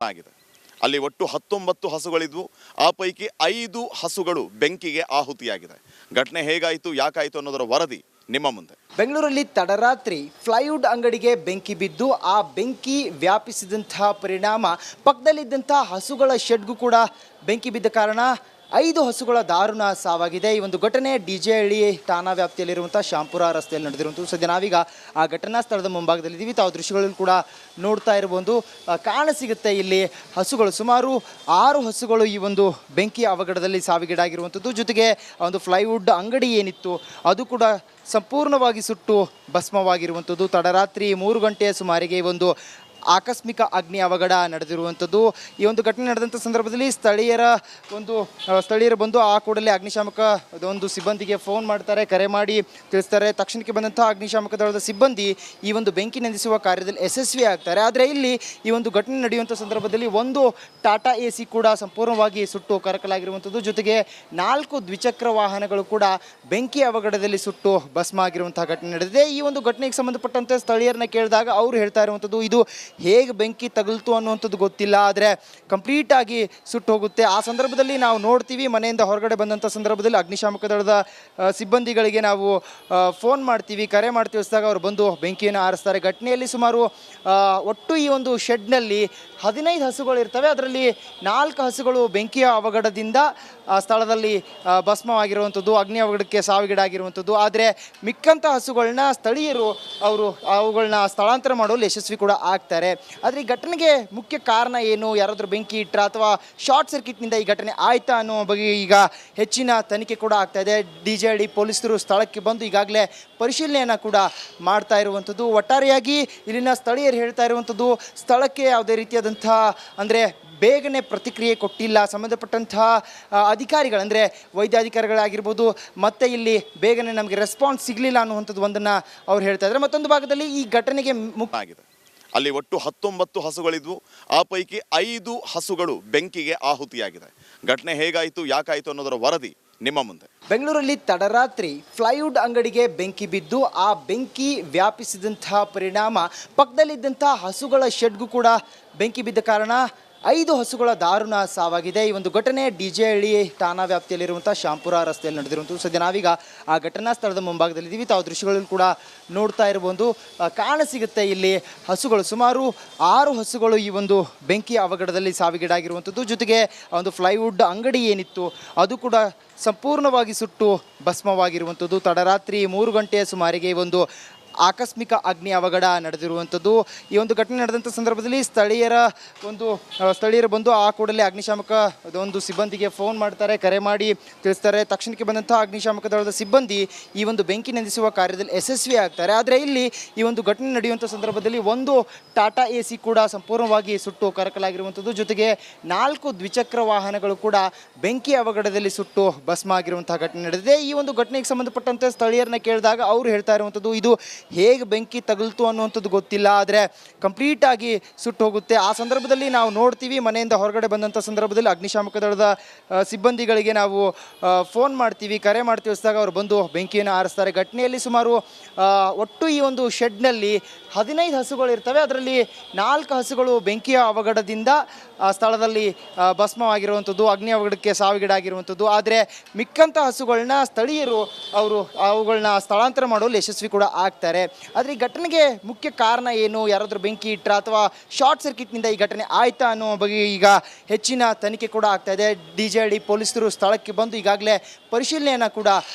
ಆಗಿದೆ. ಅಲ್ಲಿ ಒಟ್ಟು 19 ಹಸುಗಳಿದ್ವು. ಆ ಪೈಕಿ 5 ಹಸುಗಳು ಬೆಂಕಿಗೆ ಆಹುತಿಯಾಗಿದೆ. ಘಟನೆ ಹೇಗಾಯಿತು, ಯಾಕಾಯಿತು ಅನ್ನೋದರ ವರದಿ ನಿಮ್ಮ ಮುಂದೆ. ಬೆಂಗಳೂರಲ್ಲಿ ತಡರಾತ್ರಿ ಫ್ಲೈವುಡ್ ಅಂಗಡಿಗೆ ಬೆಂಕಿ ಬಿದ್ದು ಆ ಬೆಂಕಿ ವ್ಯಾಪಿಸಿದಂತಹ ಪರಿಣಾಮ ಪಕ್ಕದಲ್ಲಿದ್ದಂತಹ ಹಸುಗಳ ಶೆಡ್ಗೂ ಕೂಡ ಬೆಂಕಿ ಬಿದ್ದ ಕಾರಣ 5 ಹಸುಗಳ ದಾರುಣ ಸಾವಾಗಿದೆ. ಈ ಒಂದು ಘಟನೆ ಡಿಜೆಹಳ್ಳಿ ಠಾಣಾ ವ್ಯಾಪ್ತಿಯಲ್ಲಿರುವಂಥ ಶಾಂಪುರ ರಸ್ತೆಯಲ್ಲಿ ನಡೆದಿರುವಂಥದ್ದು. ಸದ್ಯ ನಾವೀಗ ಆ ಘಟನಾ ಸ್ಥಳದ ಮುಂಭಾಗದಲ್ಲಿದ್ದೀವಿ. ತಾವು ದೃಶ್ಯಗಳನ್ನು ಕೂಡ ನೋಡ್ತಾ ಇರಬಹುದು. ಕಾಣಸಿಗುತ್ತೆ ಇಲ್ಲಿ ಹಸುಗಳು, ಸುಮಾರು 6 ಹಸುಗಳು ಈ ಒಂದು ಬೆಂಕಿ ಅವಘಡದಲ್ಲಿ ಸಾವಿಗೀಡಾಗಿರುವಂಥದ್ದು. ಜೊತೆಗೆ ಒಂದು ಫ್ಲೈವುಡ್ ಅಂಗಡಿ ಏನಿತ್ತು ಅದು ಕೂಡ ಸಂಪೂರ್ಣವಾಗಿ ಸುಟ್ಟು ಭಸ್ಮವಾಗಿರುವಂಥದ್ದು. ತಡರಾತ್ರಿ 3 ಗಂಟೆಯ ಸುಮಾರಿಗೆ ಒಂದು ಆಕಸ್ಮಿಕ ಅಗ್ನಿ ಅವಘಡ ನಡೆದಿರುವಂಥದ್ದು. ಈ ಒಂದು ಘಟನೆ ನಡೆದಂಥ ಸಂದರ್ಭದಲ್ಲಿ ಸ್ಥಳೀಯರು ಬಂದು ಆ ಕೂಡಲೇ ಅಗ್ನಿಶಾಮಕ ಒಂದು ಸಿಬ್ಬಂದಿಗೆ ಫೋನ್ ಮಾಡ್ತಾರೆ, ಕರೆ ಮಾಡಿ ತಿಳಿಸ್ತಾರೆ. ತಕ್ಷಣಕ್ಕೆ ಬಂದಂಥ ಅಗ್ನಿಶಾಮಕ ದಳದ ಸಿಬ್ಬಂದಿ ಈ ಒಂದು ಬೆಂಕಿ ನಂದಿಸುವ ಕಾರ್ಯದಲ್ಲಿ ಯಶಸ್ವಿ ಆಗ್ತಾರೆ. ಆದರೆ ಇಲ್ಲಿ ಈ ಒಂದು ಘಟನೆ ನಡೆಯುವಂಥ ಸಂದರ್ಭದಲ್ಲಿ ಒಂದು ಟಾಟಾ AC ಕೂಡ ಸಂಪೂರ್ಣವಾಗಿ ಸುಟ್ಟು ಕರಕಲಾಗಿರುವಂಥದ್ದು. ಜೊತೆಗೆ 4 ದ್ವಿಚಕ್ರ ವಾಹನಗಳು ಕೂಡ ಬೆಂಕಿ ಅವಘಡದಲ್ಲಿ ಸುಟ್ಟು ಭಸ್ಮ ಆಗಿರುವಂತಹ ಘಟನೆ ನಡೆದಿದೆ. ಈ ಒಂದು ಘಟನೆಗೆ ಸಂಬಂಧಪಟ್ಟಂತೆ ಸ್ಥಳೀಯರನ್ನ ಕೇಳಿದಾಗ ಅವರು ಹೇಳ್ತಾ ಇರುವಂಥದ್ದು, ಇದು ಹೇಗೆ ಬೆಂಕಿ ತಗುಲ್ತು ಅನ್ನುವಂಥದ್ದು ಗೊತ್ತಿಲ್ಲ, ಆದರೆ ಕಂಪ್ಲೀಟಾಗಿ ಸುಟ್ಟು ಹೋಗುತ್ತೆ. ಆ ಸಂದರ್ಭದಲ್ಲಿ ನಾವು ನೋಡ್ತೀವಿ, ಮನೆಯಿಂದ ಹೊರಗಡೆ ಬಂದಂಥ ಸಂದರ್ಭದಲ್ಲಿ ಅಗ್ನಿಶಾಮಕ ದಳದ ಸಿಬ್ಬಂದಿಗಳಿಗೆ ನಾವು ಫೋನ್ ಮಾಡ್ತೀವಿ, ಕರೆ ಮಾಡಿ ತಿಳಿಸಿದಾಗ ಅವರು ಬಂದು ಬೆಂಕಿಯನ್ನು ಆರಿಸ್ತಾರೆ. ಘಟನೆಯಲ್ಲಿ ಸುಮಾರು ಒಟ್ಟು ಈ ಒಂದು ಶೆಡ್ನಲ್ಲಿ 15 ಹಸುಗಳು ಇರ್ತವೆ. ಅದರಲ್ಲಿ 4 ಹಸುಗಳು ಬೆಂಕಿಯ ಅವಘಡದಿಂದ ಸ್ಥಳದಲ್ಲಿ ಭಸ್ಮವಾಗಿರುವಂಥದ್ದು, ಅಗ್ನಿ ಅವಘಡಕ್ಕೆ ಸಾವಿಗೀಡಾಗಿರುವಂಥದ್ದು. ಆದರೆ ಮಿಕ್ಕಂಥ ಹಸುಗಳನ್ನ ಸ್ಥಳೀಯರು ಅವುಗಳನ್ನ ಸ್ಥಳಾಂತರ ಮಾಡುವಲ್ಲಿ ಯಶಸ್ವಿ ಕೂಡ ಆಗ್ತಾರೆ. ಆದರೆ ಈ ಘಟನೆಗೆ ಮುಖ್ಯ ಕಾರಣ ಏನು, ಯಾರಾದರೂ ಬೆಂಕಿ ಇಟ್ಟರ ಅಥವಾ ಶಾರ್ಟ್ ಸರ್ಕ್ಯೂಟ್ನಿಂದ ಈ ಘಟನೆ ಆಯ್ತಾ ಅನ್ನೋ ಬಗ್ಗೆ ಈಗ ಹೆಚ್ಚಿನ ತನಿಖೆ ಕೂಡ ಆಗ್ತಾ ಇದೆ. ಡಿಜೆಹಳ್ಳಿ ಪೊಲೀಸರು ಸ್ಥಳಕ್ಕೆ ಬಂದು ಈಗಾಗಲೇ ಪರಿಶೀಲನೆಯನ್ನು ಕೂಡ ಮಾಡ್ತಾ ಇರುವಂಥದ್ದು. ಒಟ್ಟಾರೆಯಾಗಿ ಇಲ್ಲಿನ ಸ್ಥಳೀಯರು ಹೇಳ್ತಾ ಇರುವಂಥದ್ದು, ಸ್ಥಳಕ್ಕೆ ಯಾವುದೇ ರೀತಿಯಾದಂಥ ಅಂದರೆ ಬೇಗನೆ ಪ್ರತಿಕ್ರಿಯೆ ಕೊಟ್ಟಿಲ್ಲ ಸಂಬಂಧಪಟ್ಟಂತಹ ಅಧಿಕಾರಿಗಳು, ಅಂದರೆ ವೈದ್ಯಾಧಿಕಾರಿಗಳಾಗಿರ್ಬೋದು, ಮತ್ತು ಇಲ್ಲಿ ಬೇಗನೆ ನಮಗೆ ರೆಸ್ಪಾನ್ಸ್ ಸಿಗಲಿಲ್ಲ ಅನ್ನುವಂಥದ್ದು ಒಂದನ್ನು ಅವ್ರು ಹೇಳ್ತಾ ಇದ್ದಾರೆ. ಮತ್ತೊಂದು ಭಾಗದಲ್ಲಿ ಈ ಘಟನೆಗೆ ಆಗಿದೆ. ಅಲ್ಲಿ ಒಟ್ಟು 19 ಹಸುಗಳಿದ್ವು. ಆ ಪೈಕಿ 5 ಹಸುಗಳು ಬೆಂಕಿಗೆ ಆಹುತಿಯಾಗಿದೆ. ಘಟನೆ ಹೇಗಾಯಿತು, ಯಾಕಾಯಿತು ಅನ್ನೋದರ ವರದಿ ನಿಮ್ಮ ಮುಂದೆ. ಬೆಂಗಳೂರಲ್ಲಿ ತಡರಾತ್ರಿ ಫ್ಲೈವುಡ್ ಅಂಗಡಿಗೆ ಬೆಂಕಿ ಬಿದ್ದು ಆ ಬೆಂಕಿ ವ್ಯಾಪಿಸಿದಂತಹ ಪರಿಣಾಮ ಪಕ್ಕದಲ್ಲಿದ್ದಂತಹ ಹಸುಗಳ ಶೆಡ್ಗೂ ಕೂಡ ಬೆಂಕಿ ಬಿದ್ದ ಕಾರಣ 5 ಹಸುಗಳ ದಾರುಣ ಸಾವಾಗಿದೆ. ಈ ಒಂದು ಘಟನೆ ಡಿಜೆಹಳ್ಳಿ ಠಾಣಾ ವ್ಯಾಪ್ತಿಯಲ್ಲಿರುವಂಥ ಶಾಂಪುರ ರಸ್ತೆಯಲ್ಲಿ ನಡೆದಿರುವಂಥದ್ದು. ಸದ್ಯ ನಾವೀಗ ಆ ಘಟನಾ ಸ್ಥಳದ ಮುಂಭಾಗದಲ್ಲಿದ್ದೀವಿ. ತಾವು ದೃಶ್ಯಗಳನ್ನು ಕೂಡ ನೋಡ್ತಾ ಇರಬಹುದು. ಕಾಣಸಿಗುತ್ತೆ ಇಲ್ಲಿ ಹಸುಗಳು, ಸುಮಾರು 6 ಹಸುಗಳು ಈ ಒಂದು ಬೆಂಕಿ ಅವಘಡದಲ್ಲಿ ಸಾವಿಗೀಡಾಗಿರುವಂಥದ್ದು. ಜೊತೆಗೆ ಒಂದು ಫ್ಲೈವುಡ್ ಅಂಗಡಿ ಏನಿತ್ತು ಅದು ಕೂಡ ಸಂಪೂರ್ಣವಾಗಿ ಸುಟ್ಟು ಭಸ್ಮವಾಗಿರುವಂಥದ್ದು. ತಡರಾತ್ರಿ 3 ಗಂಟೆಯ ಸುಮಾರಿಗೆ ಒಂದು ಆಕಸ್ಮಿಕ ಅಗ್ನಿ ಅವಘಡ ನಡೆದಿರುವಂಥದ್ದು. ಈ ಒಂದು ಘಟನೆ ನಡೆದಂಥ ಸಂದರ್ಭದಲ್ಲಿ ಸ್ಥಳೀಯರು ಬಂದು ಆ ಕೂಡಲೇ ಅಗ್ನಿಶಾಮಕ ಒಂದು ಸಿಬ್ಬಂದಿಗೆ ಫೋನ್ ಮಾಡ್ತಾರೆ, ಕರೆ ಮಾಡಿ ತಿಳಿಸ್ತಾರೆ. ತಕ್ಷಣಕ್ಕೆ ಬಂದಂಥ ಅಗ್ನಿಶಾಮಕ ದಳದ ಸಿಬ್ಬಂದಿ ಈ ಒಂದು ಬೆಂಕಿ ನಂದಿಸುವ ಕಾರ್ಯದಲ್ಲಿ ಯಶಸ್ವಿ ಆಗ್ತಾರೆ. ಆದರೆ ಇಲ್ಲಿ ಈ ಒಂದು ಘಟನೆ ನಡೆಯುವಂಥ ಸಂದರ್ಭದಲ್ಲಿ ಒಂದು ಟಾಟಾ AC ಕೂಡ ಸಂಪೂರ್ಣವಾಗಿ ಸುಟ್ಟು ಕರಕಲಾಗಿರುವಂಥದ್ದು. ಜೊತೆಗೆ 4 ದ್ವಿಚಕ್ರ ವಾಹನಗಳು ಕೂಡ ಬೆಂಕಿ ಅವಘಡದಲ್ಲಿ ಸುಟ್ಟು ಭಸ್ಮ ಆಗಿರುವಂತಹ ಘಟನೆ ನಡೆದಿದೆ. ಈ ಒಂದು ಘಟನೆಗೆ ಸಂಬಂಧಪಟ್ಟಂತೆ ಸ್ಥಳೀಯರನ್ನ ಕೇಳಿದಾಗ ಅವರು ಹೇಳ್ತಾ ಇರುವಂಥದ್ದು, ಇದು ಹೇಗೆ ಬೆಂಕಿ ತಗುಲ್ತು ಅನ್ನುವಂಥದ್ದು ಗೊತ್ತಿಲ್ಲ, ಆದರೆ ಕಂಪ್ಲೀಟಾಗಿ ಸುಟ್ಟು ಹೋಗುತ್ತೆ. ಆ ಸಂದರ್ಭದಲ್ಲಿ ನಾವು ನೋಡ್ತೀವಿ, ಮನೆಯಿಂದ ಹೊರಗಡೆ ಬಂದಂಥ ಸಂದರ್ಭದಲ್ಲಿ ಅಗ್ನಿಶಾಮಕ ದಳದ ಸಿಬ್ಬಂದಿಗಳಿಗೆ ನಾವು ಫೋನ್ ಮಾಡ್ತೀವಿ, ಕರೆ ಮಾಡಿ ತಿಳಿಸಿದಾಗ ಅವರು ಬಂದು ಬೆಂಕಿಯನ್ನು ಆರಿಸ್ತಾರೆ. ಘಟನೆಯಲ್ಲಿ ಸುಮಾರು ಒಟ್ಟು ಈ ಒಂದು ಶೆಡ್ನಲ್ಲಿ 15 ಹಸುಗಳು ಇರ್ತವೆ. ಅದರಲ್ಲಿ 4 ಹಸುಗಳು ಬೆಂಕಿಯ ಅವಘಡದಿಂದ ಸ್ಥಳದಲ್ಲಿ ಭಸ್ಮವಾಗಿರುವಂಥದ್ದು, ಅಗ್ನಿ ಅವಘಡಕ್ಕೆ ಸಾವಿಗೀಡಾಗಿರುವಂಥದ್ದು. ಆದರೆ ಮಿಕ್ಕಂಥ ಹಸುಗಳನ್ನ ಸ್ಥಳೀಯರು ಅವುಗಳನ್ನ ಸ್ಥಳಾಂತರ ಮಾಡುವಲ್ಲಿ ಯಶಸ್ವಿ ಕೂಡ ಆಗ್ತಾರೆ. ಆದರೆ ಈ ಘಟನೆಗೆ ಮುಖ್ಯ ಕಾರಣ ಏನು, ಯಾರಾದರೂ ಬೆಂಕಿ ಇಟ್ಟರ ಅಥವಾ ಶಾರ್ಟ್ ಸರ್ಕ್ಯೂಟ್ನಿಂದ ಈ ಘಟನೆ ಆಯ್ತಾ ಅನ್ನೋ ಬಗ್ಗೆ ಈಗ ಹೆಚ್ಚಿನ ತನಿಖೆ ಕೂಡ ಆಗ್ತಾ ಇದೆ. ಡಿಜೆಹಳ್ಳಿ ಪೊಲೀಸರು ಸ್ಥಳಕ್ಕೆ ಬಂದು ಈಗಾಗಲೇ ಪರಿಶೀಲನೆಯನ್ನು ಕೂಡ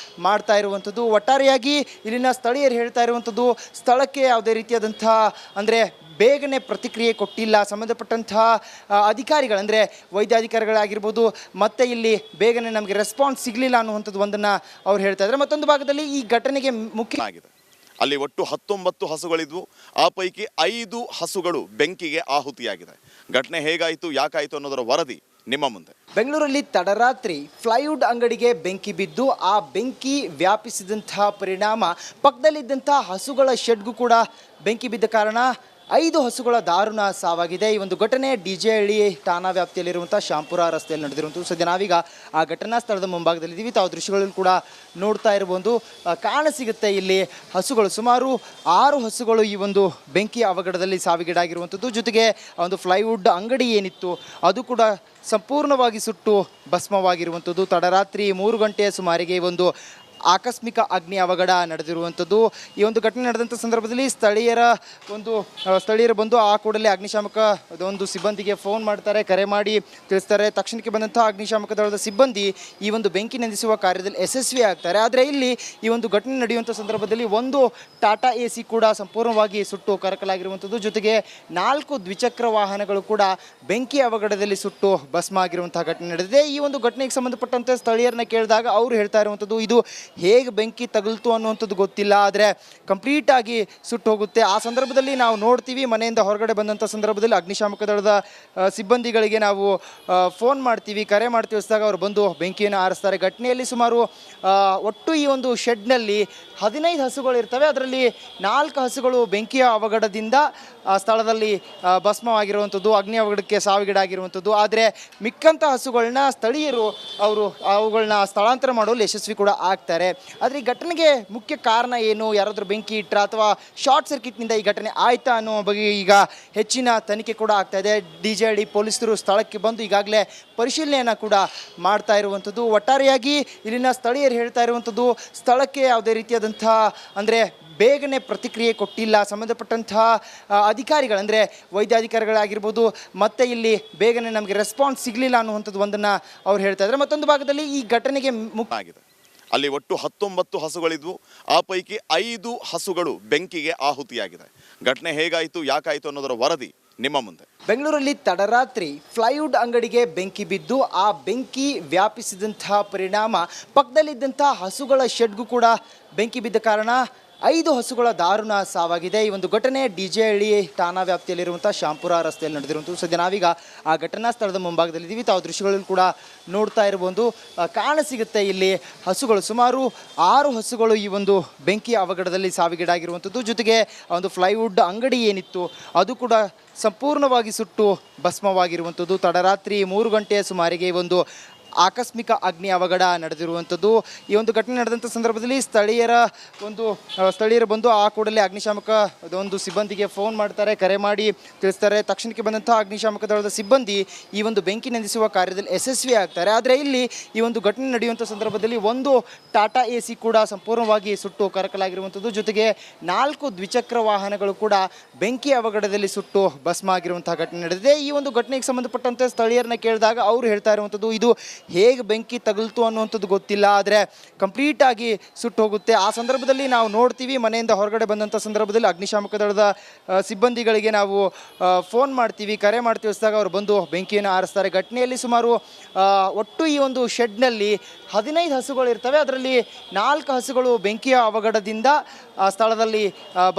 ಮಾಡ್ತಾ ಇರುವಂಥದ್ದು. ಒಟ್ಟಾರೆಯಾಗಿ ಇಲ್ಲಿನ ಸ್ಥಳೀಯರು ಹೇಳ್ತಾ ಇರುವಂಥದ್ದು, ಸ್ಥಳಕ್ಕೆ ಯಾವುದೇ ರೀತಿಯಾದಂಥ ಅಂದರೆ ಬೇಗನೆ ಪ್ರತಿಕ್ರಿಯೆ ಕೊಟ್ಟಿಲ್ಲ ಸಂಬಂಧಪಟ್ಟಂತಹ ಅಧಿಕಾರಿಗಳು, ಅಂದರೆ ವೈದ್ಯಾಧಿಕಾರಿಗಳಾಗಿರ್ಬೋದು, ಮತ್ತು ಇಲ್ಲಿ ಬೇಗನೆ ನಮಗೆ ರೆಸ್ಪಾನ್ಸ್ ಸಿಗಲಿಲ್ಲ ಅನ್ನುವಂಥದ್ದು ಒಂದನ್ನು ಅವ್ರು ಹೇಳ್ತಾ ಇದ್ದಾರೆ. ಮತ್ತೊಂದು ಭಾಗದಲ್ಲಿ ಈ ಘಟನೆಗೆ ಮುಖ್ಯ ಆಗಿದೆ. ಅಲ್ಲಿ ಒಟ್ಟು 19 ಹಸುಗಳಿದ್ವು. ಆ ಪೈಕಿ 5 ಹಸುಗಳು ಬೆಂಕಿಗೆ ಆಹುತಿಯಾಗಿದೆ. ಘಟನೆ ಹೇಗಾಯಿತು, ಯಾಕಾಯಿತು ಅನ್ನೋದರ ವರದಿ ನಿಮ್ಮ ಮುಂದೆ. ಬೆಂಗಳೂರಲ್ಲಿ ತಡರಾತ್ರಿ ಫ್ಲೈವುಡ್ ಅಂಗಡಿಗೆ ಬೆಂಕಿ ಬಿದ್ದು ಆ ಬೆಂಕಿ ವ್ಯಾಪಿಸಿದಂತಹ ಪರಿಣಾಮ ಪಕ್ಕದಲ್ಲಿದ್ದಂತಹ ಹಸುಗಳ ಶೆಡ್ಗೂ ಕೂಡ ಬೆಂಕಿ ಬಿದ್ದ ಕಾರಣ 5 ಹಸುಗಳ ದಾರುಣ ಸಾವಾಗಿದೆ. ಈ ಒಂದು ಘಟನೆ ಡಿಜೆಹಳ್ಳಿ ಠಾಣಾ ವ್ಯಾಪ್ತಿಯಲ್ಲಿರುವಂಥ ಶಾಂಪುರ ರಸ್ತೆಯಲ್ಲಿ ನಡೆದಿರುವಂಥದ್ದು. ಸದ್ಯ ನಾವೀಗ ಆ ಘಟನಾ ಸ್ಥಳದ ಮುಂಭಾಗದಲ್ಲಿದ್ದೀವಿ. ತಾವು ದೃಶ್ಯಗಳಲ್ಲಿ ಕೂಡ ನೋಡ್ತಾ ಇರಬಹುದು. ಕಾಣಸಿಗುತ್ತೆ ಇಲ್ಲಿ ಹಸುಗಳು, ಸುಮಾರು 6 ಹಸುಗಳು ಈ ಒಂದು ಬೆಂಕಿ ಅವಘಡದಲ್ಲಿ ಸಾವಿಗೀಡಾಗಿರುವಂಥದ್ದು. ಜೊತೆಗೆ ಒಂದು ಫ್ಲೈವುಡ್ ಅಂಗಡಿ ಏನಿತ್ತು ಅದು ಕೂಡ ಸಂಪೂರ್ಣವಾಗಿ ಸುಟ್ಟು ಭಸ್ಮವಾಗಿರುವಂಥದ್ದು. ತಡರಾತ್ರಿ 3 ಗಂಟೆಯ ಸುಮಾರಿಗೆ ಈ ಒಂದು ಆಕಸ್ಮಿಕ ಅಗ್ನಿ ಅವಘಡ ನಡೆದಿರುವಂಥದ್ದು. ಈ ಒಂದು ಘಟನೆ ನಡೆದಂಥ ಸಂದರ್ಭದಲ್ಲಿ ಸ್ಥಳೀಯರು ಬಂದು ಆ ಕೂಡಲೇ ಅಗ್ನಿಶಾಮಕ ಒಂದು ಸಿಬ್ಬಂದಿಗೆ ಫೋನ್ ಮಾಡ್ತಾರೆ, ಕರೆ ಮಾಡಿ ತಿಳಿಸ್ತಾರೆ. ತಕ್ಷಣಕ್ಕೆ ಬಂದಂಥ ಅಗ್ನಿಶಾಮಕ ದಳದ ಸಿಬ್ಬಂದಿ ಈ ಒಂದು ಬೆಂಕಿ ನಂದಿಸುವ ಕಾರ್ಯದಲ್ಲಿ ಯಶಸ್ವಿ ಆಗ್ತಾರೆ. ಆದರೆ ಇಲ್ಲಿ ಈ ಒಂದು ಘಟನೆ ನಡೆಯುವಂಥ ಸಂದರ್ಭದಲ್ಲಿ ಒಂದು ಟಾಟಾ AC ಕೂಡ ಸಂಪೂರ್ಣವಾಗಿ ಸುಟ್ಟು ಕರಕಲಾಗಿರುವಂಥದ್ದು. ಜೊತೆಗೆ 4 ದ್ವಿಚಕ್ರ ವಾಹನಗಳು ಕೂಡ ಬೆಂಕಿ ಅವಘಡದಲ್ಲಿ ಸುಟ್ಟು ಭಸ್ಮ ಆಗಿರುವಂತಹ ಘಟನೆ ನಡೆದಿದೆ. ಈ ಒಂದು ಘಟನೆಗೆ ಸಂಬಂಧಪಟ್ಟಂತೆ ಸ್ಥಳೀಯರನ್ನ ಕೇಳಿದಾಗ ಅವರು ಹೇಳ್ತಾ ಇರುವಂಥದ್ದು, ಇದು ಹೇಗೆ ಬೆಂಕಿ ತಗುಲ್ತು ಅನ್ನುವಂಥದ್ದು ಗೊತ್ತಿಲ್ಲ, ಆದರೆ ಕಂಪ್ಲೀಟಾಗಿ ಸುಟ್ಟು ಹೋಗುತ್ತೆ. ಆ ಸಂದರ್ಭದಲ್ಲಿ ನಾವು ನೋಡ್ತೀವಿ, ಮನೆಯಿಂದ ಹೊರಗಡೆ ಬಂದಂಥ ಸಂದರ್ಭದಲ್ಲಿ ಅಗ್ನಿಶಾಮಕ ದಳದ ಸಿಬ್ಬಂದಿಗಳಿಗೆ ನಾವು ಫೋನ್ ಮಾಡ್ತೀವಿ, ಕರೆ ಮಾಡಿ ತಿಳಿಸಿದಾಗ ಅವರು ಬಂದು ಬೆಂಕಿಯನ್ನು ಆರಿಸ್ತಾರೆ. ಘಟನೆಯಲ್ಲಿ ಸುಮಾರು ಒಟ್ಟು ಈ ಒಂದು ಶೆಡ್ನಲ್ಲಿ 15 ಹಸುಗಳು ಇರ್ತವೆ. ಅದರಲ್ಲಿ 4 ಹಸುಗಳು ಬೆಂಕಿಯ ಅವಘಡದಿಂದ ಸ್ಥಳದಲ್ಲಿ ಭಸ್ಮವಾಗಿರುವಂಥದ್ದು, ಅಗ್ನಿ ಅವಘಡಕ್ಕೆ ಸಾವಿಗೀಡಾಗಿರುವಂಥದ್ದು. ಆದರೆ ಮಿಕ್ಕಂಥ ಹಸುಗಳನ್ನ ಸ್ಥಳೀಯರು ಅವುಗಳನ್ನ ಸ್ಥಳಾಂತರ ಮಾಡುವಲ್ಲಿ ಯಶಸ್ವಿ ಕೂಡ ಆಗ್ತಾರೆ. ಆದರೆ ಈ ಘಟನೆಗೆ ಮುಖ್ಯ ಕಾರಣ ಏನು, ಯಾರಾದರೂ ಬೆಂಕಿ ಇಟ್ಟರ ಅಥವಾ ಶಾರ್ಟ್ ಸರ್ಕ್ಯೂಟ್ನಿಂದ ಈ ಘಟನೆ ಆಯ್ತಾ ಅನ್ನೋ ಬಗ್ಗೆ ಈಗ ಹೆಚ್ಚಿನ ತನಿಖೆ ಕೂಡ ಆಗ್ತಾ ಇದೆ. ಡಿಜೆಹಳ್ಳಿ ಪೊಲೀಸರು ಸ್ಥಳಕ್ಕೆ ಬಂದು ಈಗಾಗಲೇ ಪರಿಶೀಲನೆಯನ್ನು ಕೂಡ ಮಾಡ್ತಾ ಇರುವಂಥದ್ದು. ಒಟ್ಟಾರೆಯಾಗಿ ಇಲ್ಲಿನ ಸ್ಥಳೀಯರು ಹೇಳ್ತಾ ಇರುವಂಥದ್ದು, ಸ್ಥಳಕ್ಕೆ ಯಾವುದೇ ರೀತಿಯಾದಂಥ ಅಂದರೆ ಬೇಗನೆ ಪ್ರತಿಕ್ರಿಯೆ ಕೊಟ್ಟಿಲ್ಲ ಸಂಬಂಧಪಟ್ಟಂತಹ ಅಧಿಕಾರಿಗಳು, ಅಂದರೆ ವೈದ್ಯಾಧಿಕಾರಿಗಳಾಗಿರ್ಬೋದು, ಮತ್ತು ಇಲ್ಲಿ ಬೇಗನೆ ನಮಗೆ ರೆಸ್ಪಾನ್ಸ್ ಸಿಗಲಿಲ್ಲ ಅನ್ನುವಂಥದ್ದು ಒಂದನ್ನು ಅವ್ರು ಹೇಳ್ತಾ ಇದ್ದಾರೆ. ಮತ್ತೊಂದು ಭಾಗದಲ್ಲಿ ಈ ಘಟನೆಗೆ ಆಗಿದೆ. ಅಲ್ಲಿ ಒಟ್ಟು 19 ಹಸುಗಳಿದ್ವು. ಆ ಪೈಕಿ 5 ಹಸುಗಳು ಬೆಂಕಿಗೆ ಆಹುತಿಯಾಗಿದೆ. ಘಟನೆ ಹೇಗಾಯಿತು, ಯಾಕಾಯಿತು ಅನ್ನೋದರ ವರದಿ ನಿಮ್ಮ ಮುಂದೆ. ಬೆಂಗಳೂರಲ್ಲಿ ತಡರಾತ್ರಿ ಫ್ಲೈವುಡ್ ಅಂಗಡಿಗೆ ಬೆಂಕಿ ಬಿದ್ದು ಆ ಬೆಂಕಿ ವ್ಯಾಪಿಸಿದಂತಹ ಪರಿಣಾಮ ಪಕ್ಕದಲ್ಲಿದ್ದಂಥ ಹಸುಗಳ ಶೆಡ್ಗೂ ಕೂಡ ಬೆಂಕಿ ಬಿದ್ದ ಕಾರಣ 5 ಹಸುಗಳ ದಾರುಣ ಸಾವಾಗಿದೆ. ಈ ಒಂದು ಘಟನೆ ಡಿಜೆಹಳ್ಳಿ ಠಾಣಾ ವ್ಯಾಪ್ತಿಯಲ್ಲಿರುವಂಥ ಶಾಂಪುರ ರಸ್ತೆಯಲ್ಲಿ ನಡೆದಿರುವಂಥದ್ದು. ಸದ್ಯ ನಾವೀಗ ಆ ಘಟನಾ ಸ್ಥಳದ ಮುಂಭಾಗದಲ್ಲಿದ್ದೀವಿ. ತಾವು ದೃಶ್ಯಗಳಲ್ಲಿ ಕೂಡ ನೋಡ್ತಾ ಇರಬಹುದು. ಕಾಣಸಿಗುತ್ತೆ ಇಲ್ಲಿ ಹಸುಗಳು, ಸುಮಾರು 6 ಹಸುಗಳು ಈ ಒಂದು ಬೆಂಕಿ ಅವಘಡದಲ್ಲಿ ಸಾವಿಗೀಡಾಗಿರುವಂಥದ್ದು. ಜೊತೆಗೆ ಒಂದು ಫ್ಲೈವುಡ್ ಅಂಗಡಿ ಏನಿತ್ತು ಅದು ಕೂಡ ಸಂಪೂರ್ಣವಾಗಿ ಸುಟ್ಟು ಭಸ್ಮವಾಗಿರುವಂಥದ್ದು. ತಡರಾತ್ರಿ 3 ಗಂಟೆಯ ಸುಮಾರಿಗೆ ಈ ಒಂದು ಆಕಸ್ಮಿಕ ಅಗ್ನಿ ಅವಘಡ ನಡೆದಿರುವಂಥದ್ದು. ಈ ಒಂದು ಘಟನೆ ನಡೆದಂಥ ಸಂದರ್ಭದಲ್ಲಿ ಸ್ಥಳೀಯರು ಬಂದು ಆ ಕೂಡಲೇ ಅಗ್ನಿಶಾಮಕ ಒಂದು ಸಿಬ್ಬಂದಿಗೆ ಫೋನ್ ಮಾಡ್ತಾರೆ, ಕರೆ ಮಾಡಿ ತಿಳಿಸ್ತಾರೆ. ತಕ್ಷಣಕ್ಕೆ ಬಂದಂಥ ಅಗ್ನಿಶಾಮಕ ದಳದ ಸಿಬ್ಬಂದಿ ಈ ಒಂದು ಬೆಂಕಿ ನಂದಿಸುವ ಕಾರ್ಯದಲ್ಲಿ ಯಶಸ್ವಿ ಆಗ್ತಾರೆ. ಆದರೆ ಇಲ್ಲಿ ಈ ಒಂದು ಘಟನೆ ನಡೆಯುವಂಥ ಸಂದರ್ಭದಲ್ಲಿ ಒಂದು ಟಾಟಾ AC ಕೂಡ ಸಂಪೂರ್ಣವಾಗಿ ಸುಟ್ಟು ಕರಕಲಾಗಿರುವಂಥದ್ದು. ಜೊತೆಗೆ 4 ದ್ವಿಚಕ್ರ ವಾಹನಗಳು ಕೂಡ ಬೆಂಕಿ ಅವಘಡದಲ್ಲಿ ಸುಟ್ಟು ಭಸ್ಮ ಆಗಿರುವಂತಹ ಘಟನೆ ನಡೆದಿದೆ. ಈ ಒಂದು ಘಟನೆಗೆ ಸಂಬಂಧಪಟ್ಟಂತೆ ಸ್ಥಳೀಯರನ್ನ ಕೇಳಿದಾಗ ಅವರು ಹೇಳ್ತಾ ಇರುವಂಥದ್ದು, ಇದು ಹೇಗೆ ಬೆಂಕಿ ತಗುಲ್ತು ಅನ್ನುವಂಥದ್ದು ಗೊತ್ತಿಲ್ಲ, ಆದರೆ ಕಂಪ್ಲೀಟಾಗಿ ಸುಟ್ಟು ಹೋಗುತ್ತೆ. ಆ ಸಂದರ್ಭದಲ್ಲಿ ನಾವು ನೋಡ್ತೀವಿ, ಮನೆಯಿಂದ ಹೊರಗಡೆ ಬಂದಂಥ ಸಂದರ್ಭದಲ್ಲಿ ಅಗ್ನಿಶಾಮಕ ದಳದ ಸಿಬ್ಬಂದಿಗಳಿಗೆ ನಾವು ಫೋನ್ ಮಾಡ್ತೀವಿ, ಕರೆ ಮಾಡಿ ತಿಳಿಸಿದಾಗ ಅವರು ಬಂದು ಬೆಂಕಿಯನ್ನು ಆರಿಸ್ತಾರೆ. ಘಟನೆಯಲ್ಲಿ ಸುಮಾರು ಒಟ್ಟು ಈ ಒಂದು ಶೆಡ್ನಲ್ಲಿ 15 ಹಸುಗಳು ಇರ್ತವೆ. ಅದರಲ್ಲಿ 4 ಹಸುಗಳು ಬೆಂಕಿಯ ಅವಘಡದಿಂದ ಸ್ಥಳದಲ್ಲಿ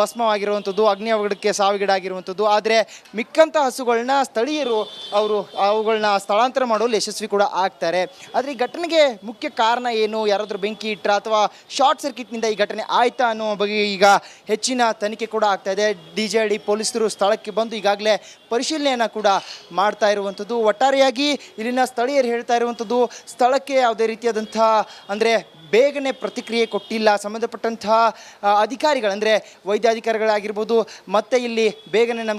ಭಸ್ಮವಾಗಿರುವಂಥದ್ದು, ಅಗ್ನಿ ಅವಘಡಕ್ಕೆ ಸಾವಿಗೀಡಾಗಿರುವಂಥದ್ದು. ಆದರೆ ಮಿಕ್ಕಂಥ ಹಸುಗಳನ್ನ ಸ್ಥಳೀಯರು ಅವುಗಳನ್ನ ಸ್ಥಳಾಂತರ ಮಾಡುವಲ್ಲಿ ಯಶಸ್ವಿ ಕೂಡ ಆಗ್ತಾರೆ. ಆದರೆ ಈ ಘಟನೆಗೆ ಮುಖ್ಯ ಕಾರಣ ಏನು, ಯಾರಾದರೂ ಬೆಂಕಿ ಇಟ್ಟರ ಅಥವಾ ಶಾರ್ಟ್ ಸರ್ಕ್ಯೂಟ್ನಿಂದ ಈ ಘಟನೆ ಆಯ್ತಾ ಅನ್ನೋ ಬಗ್ಗೆ ಈಗ ಹೆಚ್ಚಿನ ತನಿಖೆ ಕೂಡ ಆಗ್ತಾ ಇದೆ. ಡಿಜೆಹಳ್ಳಿ ಪೊಲೀಸರು ಸ್ಥಳಕ್ಕೆ ಬಂದು ಈಗಾಗಲೇ ಪರಿಶೀಲನೆಯನ್ನು ಕೂಡ ಮಾಡ್ತಾ ಇರುವಂಥದ್ದು. ಒಟ್ಟಾರೆಯಾಗಿ ಇಲ್ಲಿನ ಸ್ಥಳೀಯರು ಹೇಳ್ತಾ ಇರುವಂಥದ್ದು, ಸ್ಥಳಕ್ಕೆ ಯಾವುದೇ ರೀತಿಯಾದಂಥ ಅಂದರೆ ಬೇಗನೆ ಪ್ರತಿಕ್ರಿಯೆ ಕೊಟ್ಟಿಲ್ಲ ಸಂಬಂಧಪಟ್ಟಂತಹ ಅಧಿಕಾರಿಗಳು, ಅಂದರೆ ವೈದ್ಯಾಧಿಕಾರಿಗಳಾಗಿರ್ಬೋದು, ಮತ್ತು ಇಲ್ಲಿ ಬೇಗನೆ ನಮಗೆ